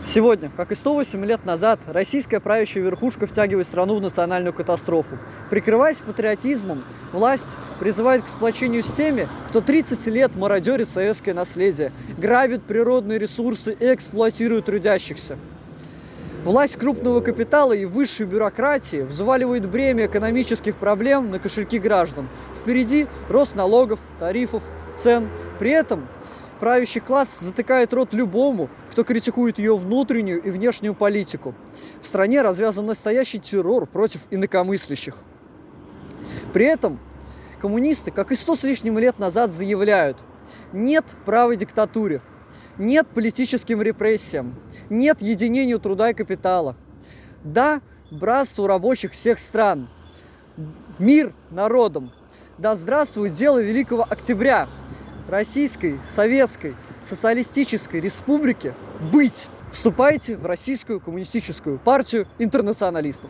Сегодня, как и 108 лет назад, российская правящая верхушка втягивает страну в национальную катастрофу. Прикрываясь патриотизмом, власть призывает к сплочению с теми, кто 30 лет мародерит советское наследие, грабит природные ресурсы и эксплуатирует трудящихся. Власть крупного капитала и высшей бюрократии взваливает бремя экономических проблем на кошельки граждан. Впереди рост налогов, тарифов, цен. При этом правящий класс затыкает рот любому, кто критикует ее внутреннюю и внешнюю политику. В стране развязан настоящий террор против инакомыслящих. При этом коммунисты, как и 100 с лишним лет назад, заявляют: нет правой диктатуре, нет политическим репрессиям, нет единению труда и капитала. Да, братству рабочих всех стран, мир народам. Да здравствует дело Великого Октября, Российской, Советской, Социалистической Республики быть. Вступайте в Российскую коммунистическую партию интернационалистов.